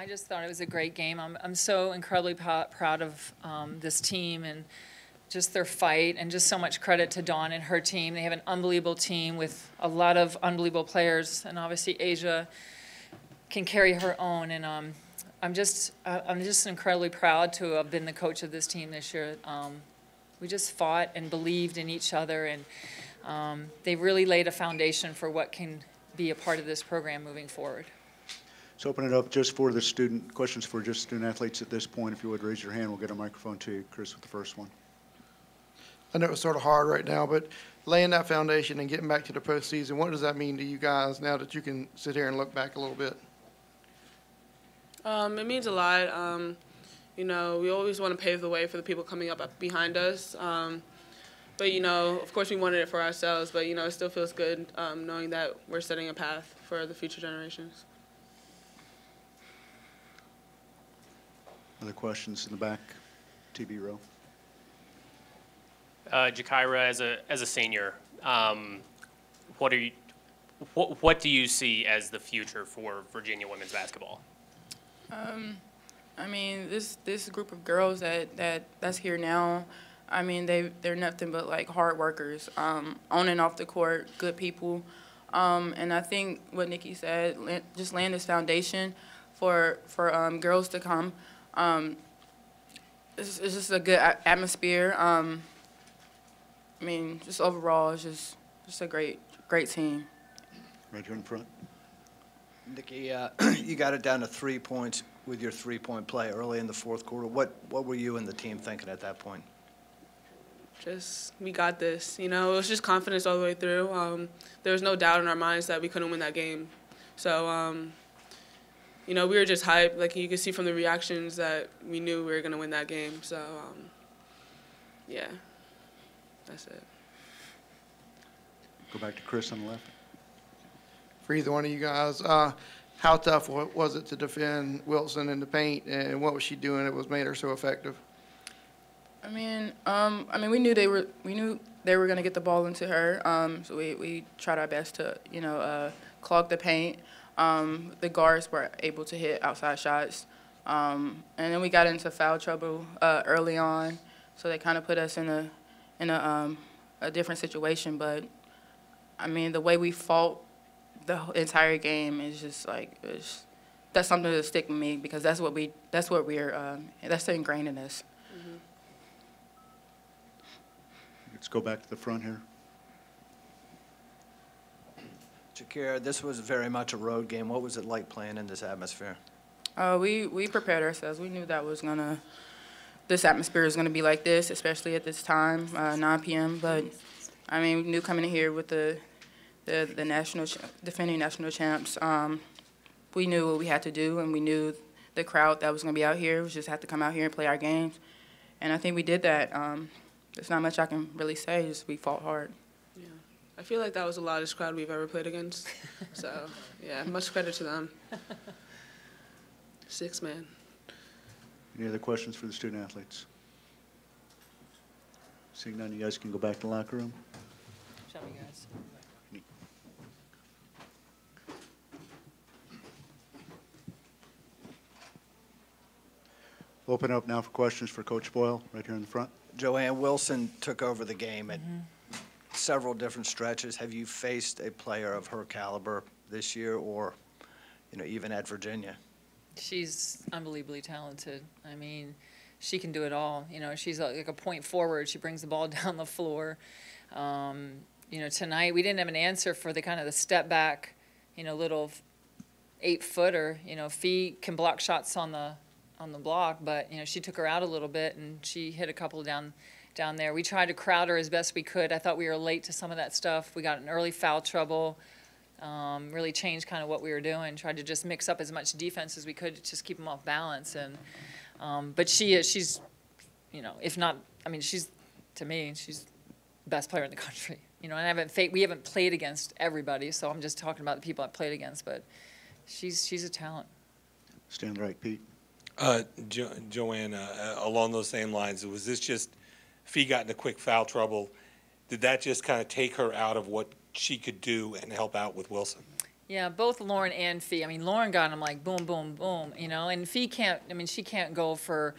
just thought it was a great game. I'm so incredibly proud of this team and just their fight, and just so much credit to Dawn and her team. They have an unbelievable team with a lot of unbelievable players, and obviously Asia can carry her own. And I'm just incredibly proud to have been the coach of this team this year. We just fought and believed in each other, and they really laid a foundation for what can be a part of this program moving forward. Let's open it up just for the student, questions for just student athletes at this point. If you would raise your hand, we'll get a microphone to you. Chris with the first one. I know it's sort of hard right now, but laying that foundation and getting back to the postseason, what does that mean to you guys now that you can sit here and look back a little bit? It means a lot. You know, we always want to pave the way for the people coming up behind us. But, you know, of course we wanted it for ourselves, but, you know, it still feels good knowing that we're setting a path for the future generations. Other questions in the back? TB row. Jakira, as a senior, what do you see as the future for Virginia women's basketball? I mean, this group of girls that's here now, I mean, they're nothing but like hard workers, on and off the court, good people, and I think what Nikki said, just laying this foundation for girls to come. It's just a good atmosphere. I mean, just overall, it's just a great team. Right here in front. Nikki, you got it down to 3 points with your three-point play early in the fourth quarter. What were you and the team thinking at that point? Just, we got this. You know, it was just confidence all the way through. There was no doubt in our minds that we couldn't win that game. So, you know, we were just hyped. Like you could see from the reactions that we knew we were going to win that game. So, yeah. That's it. Go back to Chris on the left. For either one of you guys, how tough was it to defend Wilson in the paint, and what was she doing that was made her so effective? I mean, we knew they were going to get the ball into her, so we tried our best to, you know, clog the paint. The guards were able to hit outside shots, and then we got into foul trouble early on, so they kind of put us in a different situation. But I mean, the way we fought the entire game is just like that's something to stick with me, because that's ingrained in us. Mm-hmm. Let's go back to the front here. Jakira, this was very much a road game. What was it like playing in this atmosphere? We prepared ourselves. We knew this atmosphere was gonna be like this, especially at this time, 9 p.m. But I mean, we knew coming in here with the defending national champs, we knew what we had to do, and we knew the crowd that was gonna be out here. We just had to come out here and play our games, and I think we did that. There's not much I can really say. Just we fought hard. Yeah, I feel like that was the loudest crowd we've ever played against. So yeah, much credit to them. 6 man. Any other questions for the student athletes? Seeing none, you guys can go back to the locker room. Shall we, guys? We'll open up now for questions for Coach Boyle, right here in the front. Joanne, Wilson took over the game at several different stretches. Have you faced a player of her caliber this year, or, you know, even at Virginia? She's unbelievably talented. I mean, she can do it all. You know, she's like a point forward. She brings the ball down the floor. You know, tonight we didn't have an answer for the kind of the step back, you know, little 8-footer. You know, Fee can block shots on the block, but, you know, she took her out a little bit, and she hit a couple down there. We tried to crowd her as best we could. I thought we were late to some of that stuff. We got in early foul trouble. Really changed kind of what we were doing. Tried to just mix up as much defense as we could to just keep them off balance. And but she's, you know, if not, I mean, to me, she's the best player in the country. You know, and we haven't played against everybody, so I'm just talking about the people I've played against. But she's a talent. Stand right, Pete. Joanne, along those same lines, was this just Fee got into quick foul trouble? Did that just kind of take her out of what she could do and help out with Wilson? Yeah, both Lauren and Fee. I mean, Lauren got them like boom, boom, boom, you know, and Fee can't, I mean, she can't go for,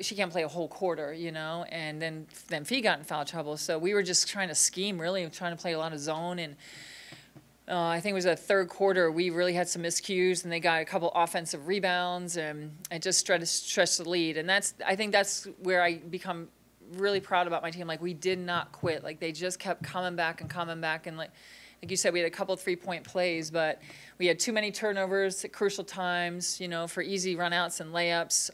she can't play a whole quarter, you know, and then Fee got in foul trouble. So we were just trying to scheme, really, trying to play a lot of zone. And I think it was a third quarter, we really had some miscues, and they got a couple offensive rebounds, and it just stretched the lead. And I think that's where I become really proud about my team. Like, we did not quit. Like, they just kept coming back, and like you said, we had a couple 3-point plays, but we had too many turnovers at crucial times, you know, for easy runouts and layups.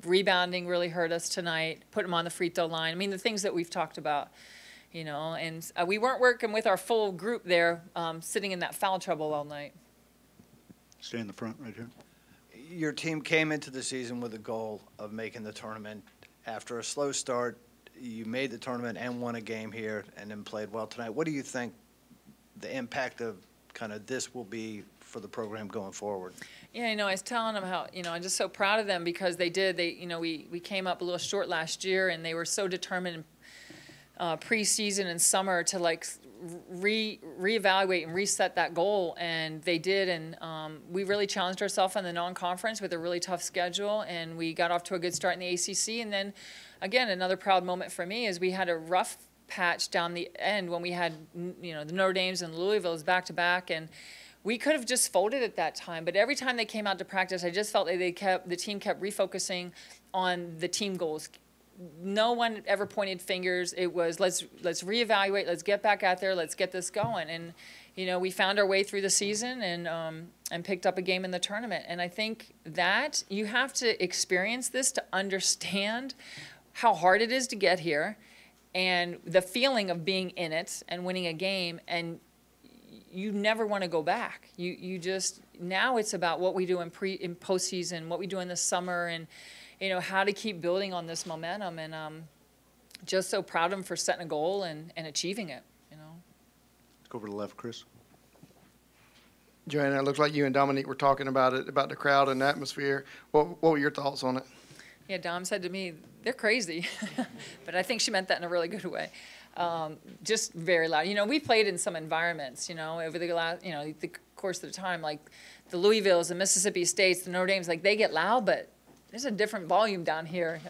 Rebounding really hurt us tonight, put them on the free throw line. I mean, the things that we've talked about, you know, and we weren't working with our full group there, sitting in that foul trouble all night. Stay in the front right here. Your team came into the season with a goal of making the tournament. After a slow start, you made the tournament and won a game here and then played well tonight. What do you think the impact of kind of this will be for the program going forward? Yeah, you know, I was telling them how, you know, I'm just so proud of them because they, you know, we came up a little short last year, and they were so determined preseason and summer to like reevaluate and reset that goal, and they did. And we really challenged ourselves in the non-conference with a really tough schedule, and we got off to a good start in the ACC. And then, again, another proud moment for me is we had a rough patch down the end when we had, you know, the Notre Dames and Louisville's back to back, and we could have just folded at that time. But every time they came out to practice, I just felt like the team kept refocusing on the team goals. No one ever pointed fingers. It was let's reevaluate, let's get back out there, let's get this going. And you know, we found our way through the season and picked up a game in the tournament. And I think that you have to experience this to understand how hard it is to get here, and the feeling of being in it and winning a game, and you never want to go back. You just, now it's about what we do in postseason, what we do in the summer, and you know, how to keep building on this momentum. And just so proud of them for setting a goal and achieving it, you know. Let's go over to the left, Chris. Joanne, it looks like you and Dominique were talking about it, about the crowd and the atmosphere. What were your thoughts on it? Yeah, Dom said to me, they're crazy. But I think she meant that in a really good way. Just very loud. You know, we played in some environments, you know, over the last, you know, the course of the time, like the Louisvilles, the Mississippi States, the Notre Dames, like they get loud, but there's a different volume down here.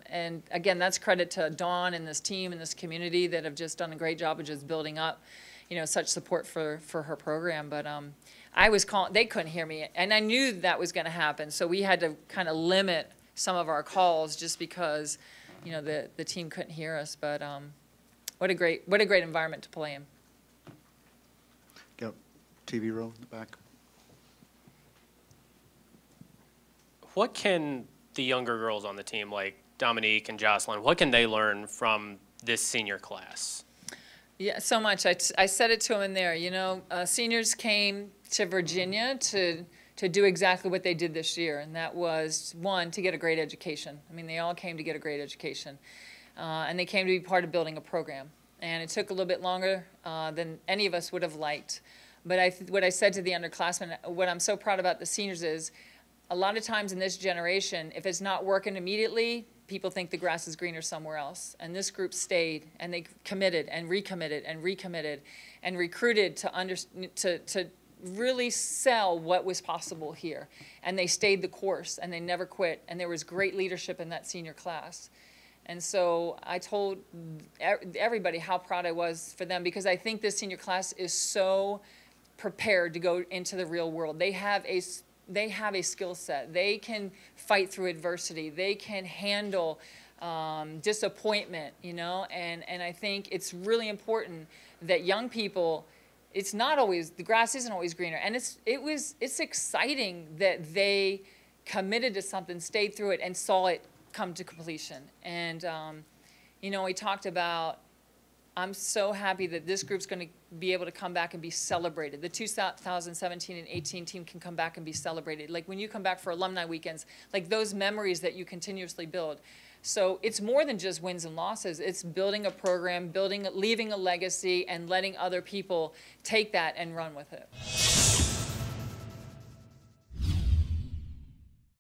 And again, that's credit to Dawn and this team and this community that have just done a great job of just building up, you know, such support for her program. But I was calling, they couldn't hear me, and I knew that was going to happen. So we had to kind of limit some of our calls just because, you know, the team couldn't hear us. But what a great environment to play in. Got TV row in the back. What can the younger girls on the team, like Dominique and Jocelyn, what can they learn from this senior class? Yeah, so much. I said it to them in there. You know, seniors came to Virginia to do exactly what they did this year, and that was, one, to get a great education. I mean, they all came to get a great education, and they came to be part of building a program. And it took a little bit longer than any of us would have liked. But what I said to the underclassmen, what I'm so proud about the seniors is, a lot of times in this generation, if it's not working immediately, people think the grass is greener somewhere else. And this group stayed, and they committed and recommitted and recommitted and recruited to really sell what was possible here. And they stayed the course, and they never quit. And there was great leadership in that senior class. And so I told everybody how proud I was for them, because I think this senior class is so prepared to go into the real world. They have a skill set. They can fight through adversity. They can handle disappointment, you know, and I think it's really important that young people, it's not always, the grass isn't always greener. And it's exciting that they committed to something, stayed through it, and saw it come to completion. And, you know, we talked about, I'm so happy that this group's going to be able to come back and be celebrated. The 2017 and 18 team can come back and be celebrated. Like when you come back for alumni weekends, like those memories that you continuously build. So it's more than just wins and losses. It's building a program, leaving a legacy, and letting other people take that and run with it.